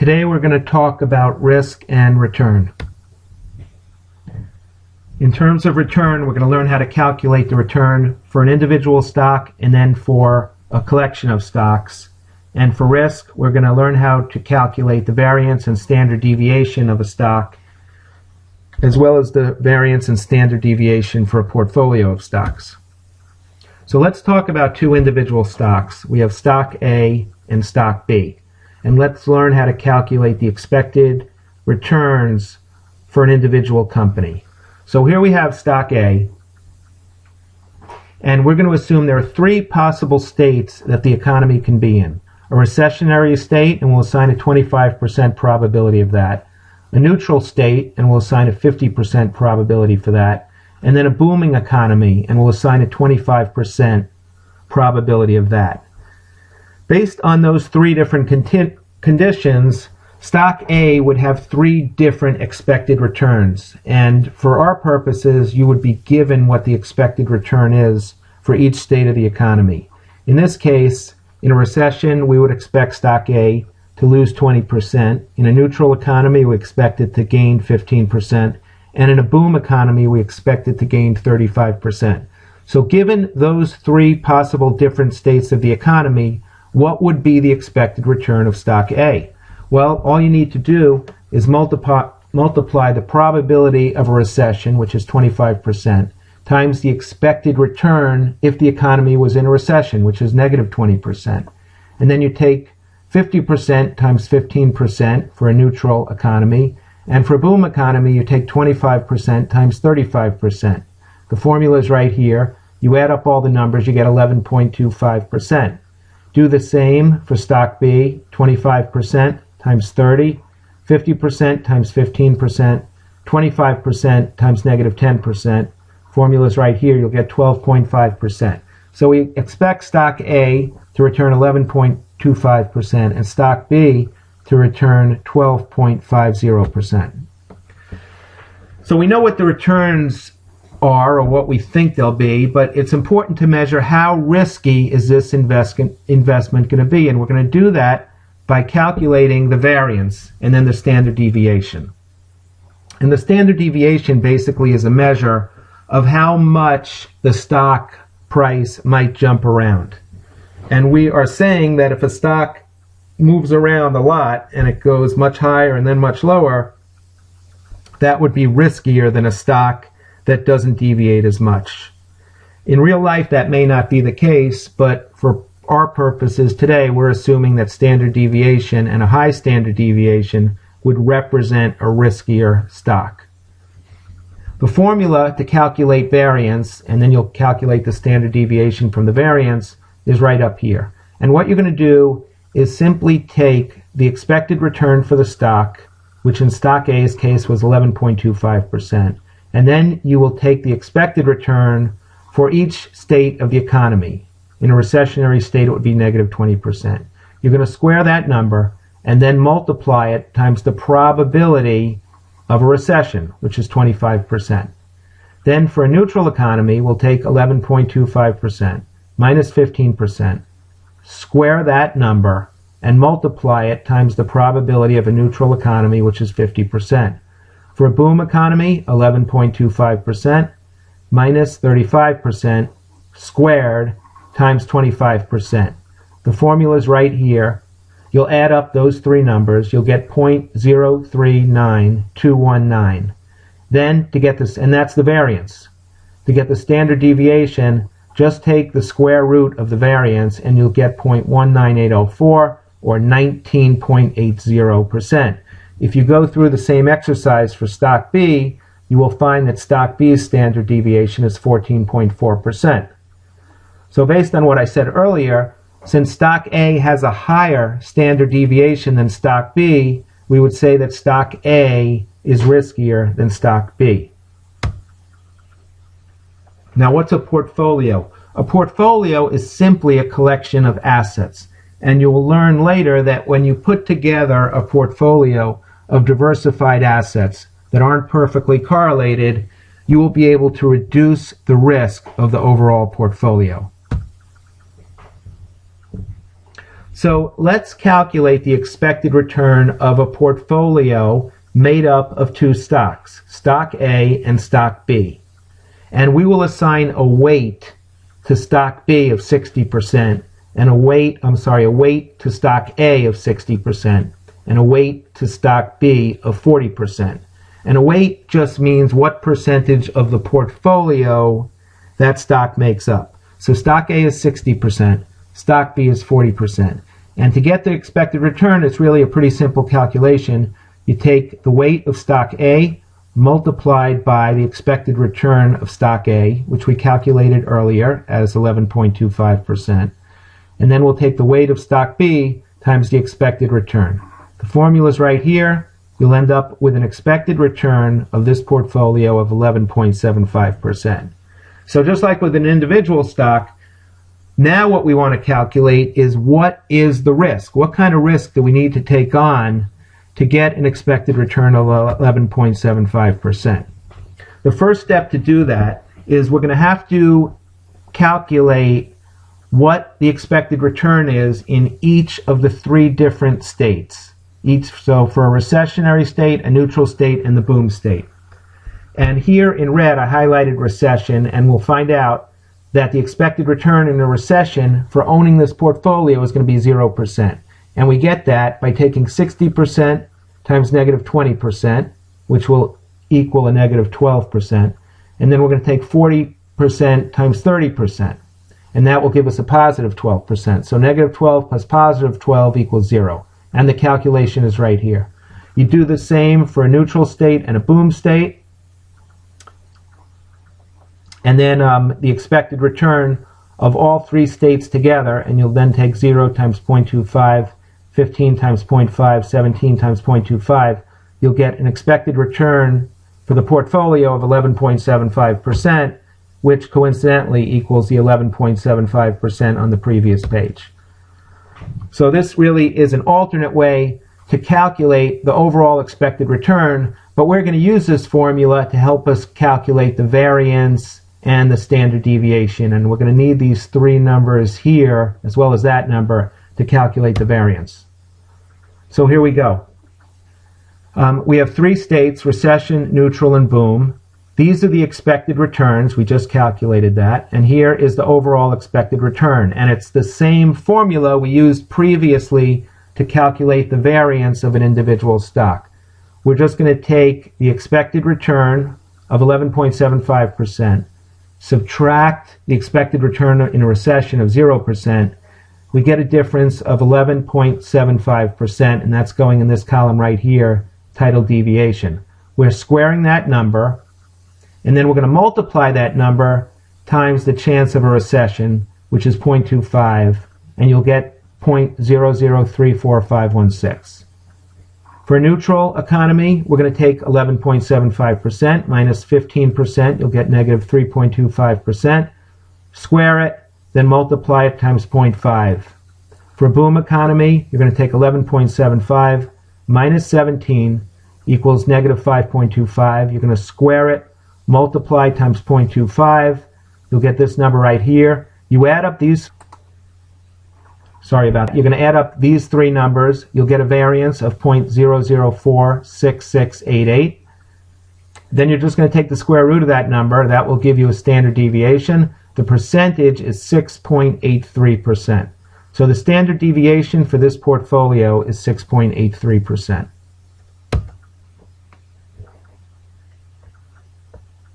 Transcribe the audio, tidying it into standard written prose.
Today we're going to talk about risk and return. In terms of return, we're going to learn how to calculate the return for an individual stock and then for a collection of stocks. And for risk, we're going to learn how to calculate the variance and standard deviation of a stock, as well as the variance and standard deviation for a portfolio of stocks. So let's talk about two individual stocks. We have stock A and stock B. And let's learn how to calculate the expected returns for an individual company. So here we have stock A, and we're going to assume there are three possible states that the economy can be in. A recessionary state, and we'll assign a 25% probability of that. A neutral state, and we'll assign a 50% probability for that. And then a booming economy, and we'll assign a 25% probability of that. Based on those three different conditions, stock A would have three different expected returns. And for our purposes, you would be given what the expected return is for each state of the economy. In this case, in a recession, we would expect stock A to lose 20%. In a neutral economy, we expect it to gain 15%. And in a boom economy, we expect it to gain 35%. So given those three possible different states of the economy, what would be the expected return of stock A? Well, all you need to do is multiply the probability of a recession, which is 25%, times the expected return if the economy was in a recession, which is negative 20%. And then you take 50% times 15% for a neutral economy, and for a boom economy, you take 25% times 35%. The formula is right here. You add up all the numbers, you get 11.25%. Do the same for stock B, 25% times 30, 50% times 15%, 25% times negative 10%. Formula is right here. You'll get 12.5%. So we expect stock A to return 11.25% and stock B to return 12.50%. So we know what the returns are, or what we think they'll be, but it's important to measure how risky is this investment going to be, and we're going to do that by calculating the variance and then the standard deviation. And the standard deviation basically is a measure of how much the stock price might jump around. And we are saying that if a stock moves around a lot and it goes much higher and then much lower, that would be riskier than a stock that doesn't deviate as much. In real life, that may not be the case, but for our purposes today, we're assuming that standard deviation and a high standard deviation would represent a riskier stock. The formula to calculate variance, and then you'll calculate the standard deviation from the variance, is right up here. And what you're going to do is simply take the expected return for the stock, which in stock A's case was 11.25%, and then you will take the expected return for each state of the economy. In a recessionary state, it would be negative 20%. You're going to square that number and then multiply it times the probability of a recession, which is 25%. Then for a neutral economy, we'll take 11.25% minus 15%, square that number, and multiply it times the probability of a neutral economy, which is 50%. For a boom economy, 11.25% minus 35% squared times 25%. The formula is right here. You'll add up those three numbers. You'll get 0.039219. Then to get this, and that's the variance. To get the standard deviation, just take the square root of the variance and you'll get 0.19804 or 19.80%. If you go through the same exercise for stock B, you will find that stock B's standard deviation is 14.4%. So based on what I said earlier, since stock A has a higher standard deviation than stock B, we would say that stock A is riskier than stock B. Now, what's a portfolio? A portfolio is simply a collection of assets. And you will learn later that when you put together a portfolio of diversified assets that aren't perfectly correlated, you will be able to reduce the risk of the overall portfolio. So let's calculate the expected return of a portfolio made up of two stocks, stock A and stock B. And we will assign a weight to stock B of 60% and a weight to stock A of 60% and a weight to stock B of 40%. And a weight just means what percentage of the portfolio that stock makes up. So stock A is 60%, stock B is 40%. And to get the expected return, it's really a pretty simple calculation. You take the weight of stock A multiplied by the expected return of stock A, which we calculated earlier as 11.25%. And then we'll take the weight of stock B times the expected return. The formula is right here. You'll end up with an expected return of this portfolio of 11.75%. So just like with an individual stock, now what we want to calculate is what is the risk? What kind of risk do we need to take on to get an expected return of 11.75%? The first step to do that is we're going to have to calculate what the expected return is in each of the three different states. So for a recessionary state, a neutral state, and the boom state. And here in red I highlighted recession, and we'll find out that the expected return in a recession for owning this portfolio is going to be 0%. And we get that by taking 60% times negative 20%, which will equal a negative 12%. And then we're going to take 40% times 30. And that will give us a positive 12%. So negative 12 plus positive 12 equals 0. And the calculation is right here. You do the same for a neutral state and a boom state. And then the expected return of all three states together, and you'll then take 0 times 0.25, 15 times 0.5, 17 times 0.25. You'll get an expected return for the portfolio of 11.75%, which coincidentally equals the 11.75% on the previous page. So this really is an alternate way to calculate the overall expected return, but we're going to use this formula to help us calculate the variance and the standard deviation, and we're going to need these three numbers here as well as that number to calculate the variance. So here we go. We have three states: recession, neutral, and boom. These are the expected returns. We just calculated that. And here is the overall expected return. And it's the same formula we used previously to calculate the variance of an individual stock. We're just going to take the expected return of 11.75%, subtract the expected return in a recession of 0%. We get a difference of 11.75%, and that's going in this column right here, titled deviation. We're squaring that number, and then we're going to multiply that number times the chance of a recession, which is 0.25, and you'll get 0.0034516. For a neutral economy, we're going to take 11.75% minus 15%. You'll get negative 3.25%. Square it, then multiply it times 0.5. For a boom economy, you're going to take 11.75 minus 17 equals negative 5.25. You're going to square it, multiply times 0.25. You'll get this number right here. You add up these, you're going to add up these three numbers. You'll get a variance of 0.0046688. Then you're just going to take the square root of that number. That will give you a standard deviation. The percentage is 6.83%. So the standard deviation for this portfolio is 6.83%.